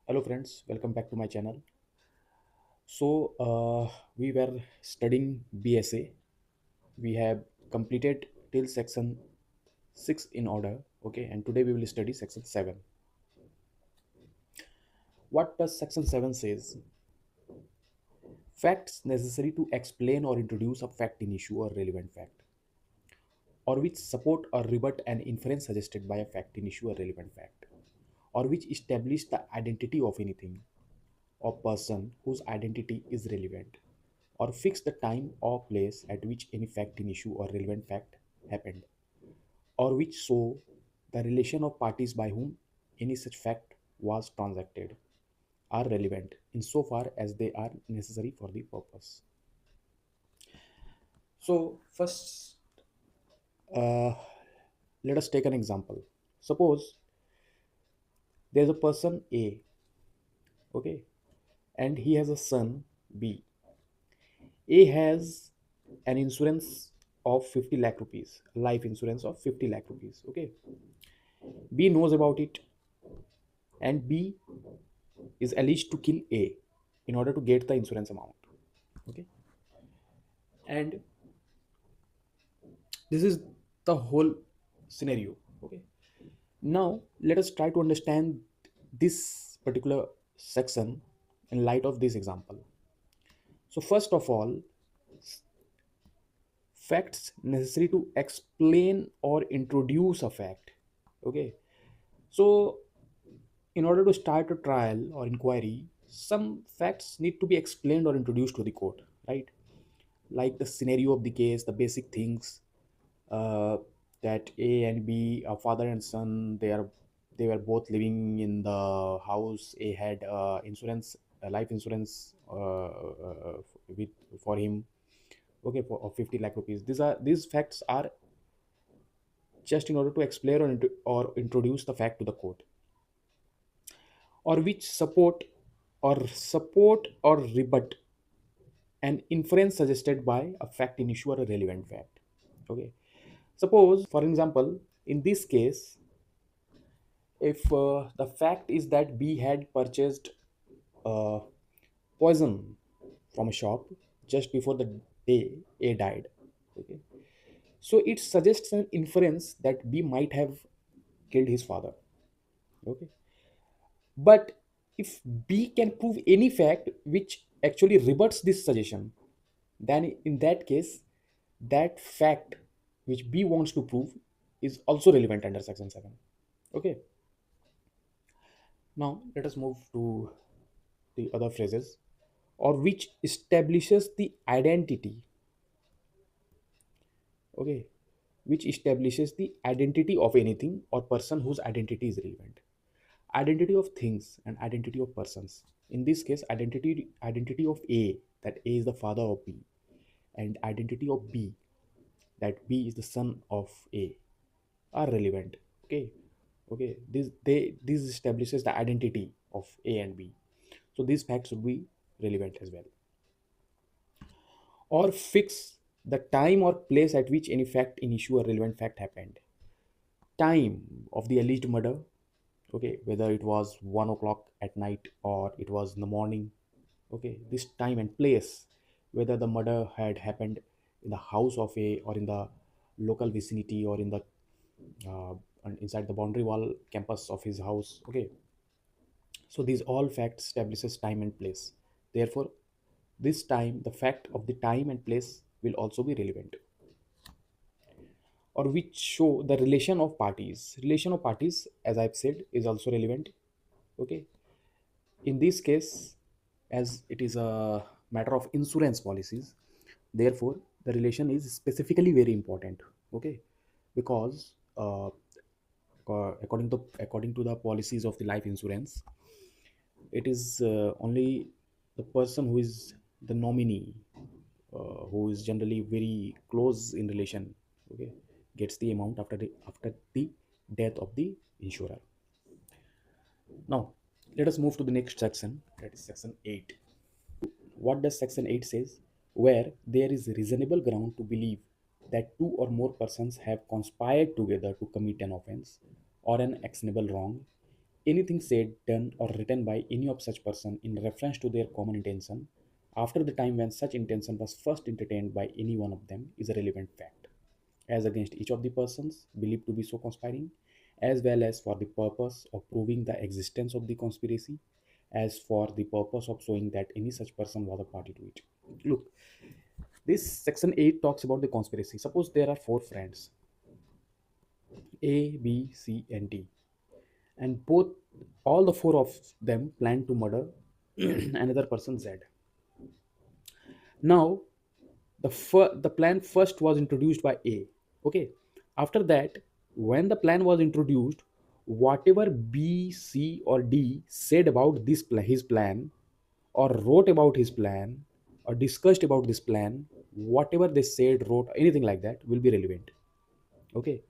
Hello friends, welcome back to my channel. We were studying BSA. We have completed till section 6 in order, okay, and today we will study section 7. What does section 7 says? Facts necessary to explain or introduce a fact in issue or relevant fact, or which support or rebut an inference suggested by a fact in issue or relevant fact, or which establish the identity of anything or person whose identity is relevant, or fix the time or place at which any fact in issue or relevant fact happened, or which show the relation of parties by whom any such fact was transacted, are relevant insofar as they are necessary for the purpose. So, first, uh, let us take an example. Suppose there's a person A, okay, and he has a son B. A has an insurance of 50 lakh rupees, life insurance of 50 lakh rupees. Okay. B knows about it, and B is alleged to kill A in order to get the insurance amount. Okay. And this is the whole scenario. Okay. Now let us try to understand this particular section in light of this example. So, first of all, facts necessary to explain or introduce a fact. Okay. So, in order to start a trial or inquiry, some facts need to be explained or introduced to the court, right? Like the scenario of the case, the basic things, uh, that A and B, a father and son, they were both living in the house. A had insurance, life insurance with for him, okay, for of 50 lakh rupees. These facts are just in order to explain or introduce the fact to the court, or which support or rebut an inference suggested by a fact in issue or a relevant fact. Okay. Suppose, for example, in this case, if the fact is that B had purchased uh, poison from a shop just before the day A died. Okay. So it suggests an inference that B might have killed his father. Okay. But if B can prove any fact which actually rebuts this suggestion, then in that case, that fact which B wants to prove is also relevant under section 7. Okay. Now let us move to the other phrases, or which establishes the identity. Okay. Which establishes the identity of anything or person whose identity is relevant. Identity of things and identity of persons. In this case, identity of A, that A is the father of B, and identity of B, that B is the son of A, are relevant. Okay. Okay. This establishes the identity of A and B. So these facts should be relevant as well. Or fix the time or place at which any fact in issue or relevant fact happened. Time of the alleged murder, okay, whether it was 1 o'clock at night or it was in the morning. Okay, this time and place, whether the murder had happened in the house of A or in the local vicinity or in the uh, inside the boundary wall campus of his house. Okay, so these all facts establishes time and place. Therefore, this time, the fact of the time and place will also be relevant, or which show the relation of parties. Relation of parties, as I've said, is also relevant. Okay, in this case, as it is a matter of insurance policies, therefore the relation is specifically very important. Okay, because according to the policies of the life insurance, it is only the person who is the nominee, who is generally very close in relation, okay, gets the amount after the death of the insurer. Now let us move to the next section, that is section 8. What does section 8 says? Where there is reasonable ground to believe that two or more persons have conspired together to commit an offense or an actionable wrong, anything said, done, or written by any of such person in reference to their common intention after the time when such intention was first entertained by any one of them is a relevant fact, as against each of the persons believed to be so conspiring, as well as for the purpose of proving the existence of the conspiracy, as for the purpose of showing that any such person was a party to it. Look, this section 8 talks about the conspiracy. Suppose there are four friends, A, B, C, and D, and all the four of them plan to murder another person Z. Now, the plan first was introduced by A. Okay. After that, when the plan was introduced, whatever B, C, or D said about his plan, or wrote about his plan, or discussed about this plan, whatever they said, wrote, anything like that will be relevant. Okay.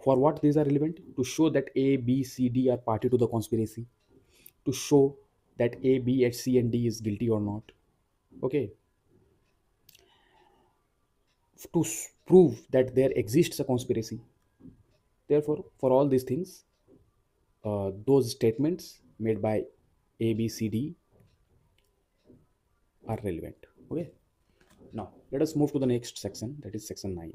For what these are relevant? To show that A, B, C, D are party to the conspiracy. To show that A, B, C, and D is guilty or not. Okay. To prove that there exists a conspiracy. Therefore, for all these things, those statements made by A, B, C, D are relevant. Okay. Now, let us move to the next section, that is section 9.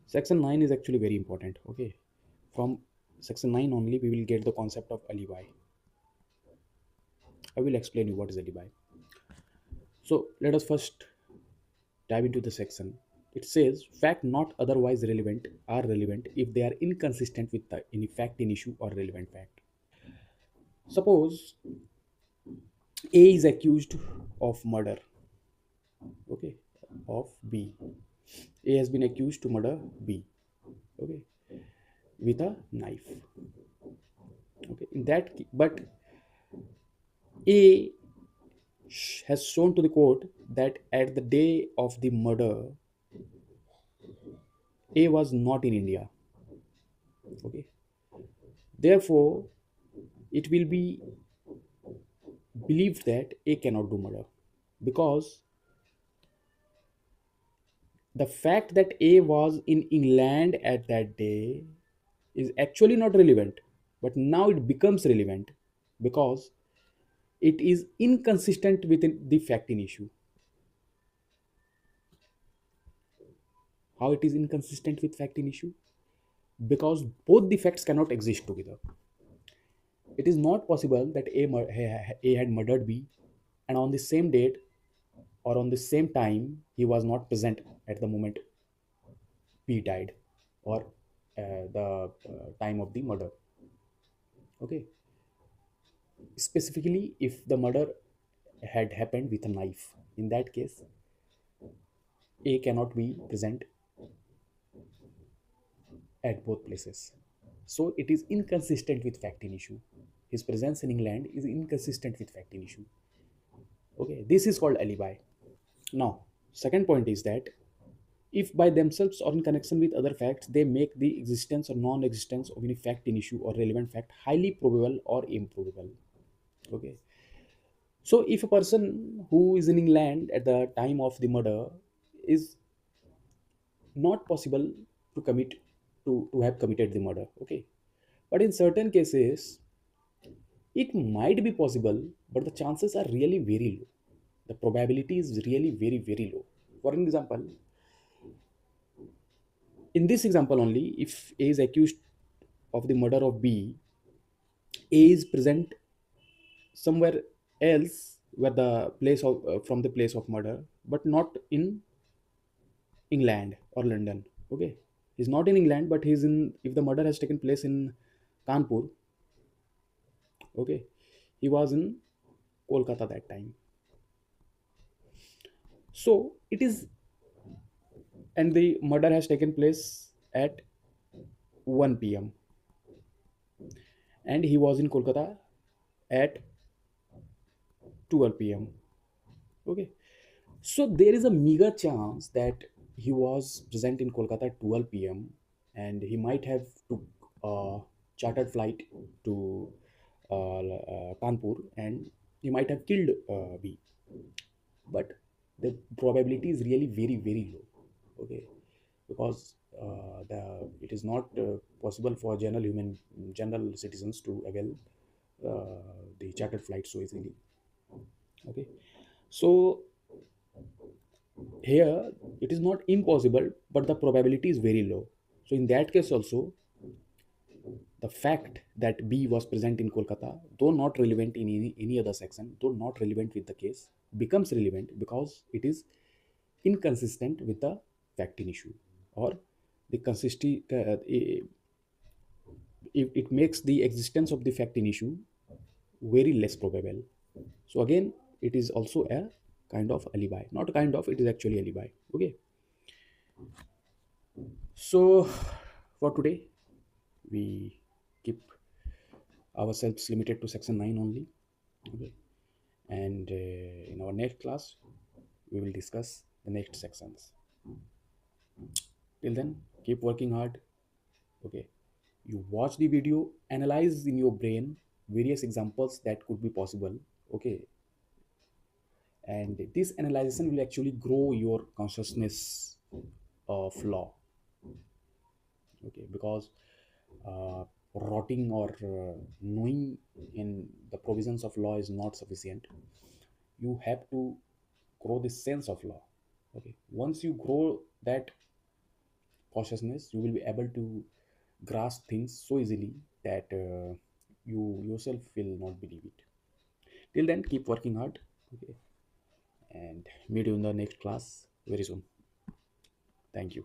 Section 9 is actually very important. Okay. From section 9 only, we will get the concept of alibi. I will explain you what is alibi. So, let us first dive into the section. It says fact not otherwise relevant are relevant if they are inconsistent with the any fact in issue or relevant fact. Suppose A is accused of murder, okay, of B. A has been accused to murder B, okay, with a knife. Okay, in that but A has shown to the court that at the day of the murder, A was not in India. Okay, therefore, it will be believed that A cannot do murder because the fact that A was in England at that day is actually not relevant, but now it becomes relevant because it is inconsistent with the fact in issue. How it is inconsistent with fact in issue? Because both the facts cannot exist together. It is not possible that A had murdered B and on the same date or on the same time he was not present at the moment B died or the time of the murder. Okay. Specifically, if the murder had happened with a knife, in that case, A cannot be present at both places. So it is inconsistent with fact in issue. His presence in England is inconsistent with fact in issue. Okay, this is called alibi. Now, second point is that if by themselves or in connection with other facts, they make the existence or non-existence of any fact in issue or relevant fact highly probable or improbable. Okay. So if a person who is in England at the time of the murder is not possible to commit to have committed the murder, okay, but in certain cases it might be possible, but the chances are really very low. The probability is really very low. For an example, in this example only, if A is accused of the murder of B, A is present somewhere else where the place of from the place of murder, but not in England or London. Okay, he's not in England, but he's in. If the murder has taken place in Kanpur, okay, he was in Kolkata that time. So it is, and the murder has taken place at 1 p.m. and he was in Kolkata at 12 p.m. Okay, so there is a meager chance that he was present in Kolkata at 12 p.m. and he might have took a chartered flight to Kanpur and he might have killed B. But the probability is really very low. Okay, because it is not possible for general citizens to avail the chartered flight so easily. Okay, so here it is not impossible, but the probability is very low. So in that case also, the fact that B was present in Kolkata, though not relevant in any other section, though not relevant with the case, becomes relevant because it is inconsistent with the fact in issue, or the consistency. It makes the existence of the fact in issue very less probable. So again, it is also a kind of alibi. Not kind of, it is actually alibi. Okay. So for today, we keep ourselves limited to section 9 only. Okay. And in our next class, we will discuss the next sections. Till then, keep working hard. Okay. You watch the video, analyze in your brain various examples that could be possible. Okay. And this analysis will actually grow your consciousness of law. Okay, because rotting or knowing in the provisions of law is not sufficient. You have to grow the sense of law. Okay, once you grow that consciousness, you will be able to grasp things so easily that you yourself will not believe it. Till then, keep working hard. Okay, and meet you in the next class very soon. Thank you.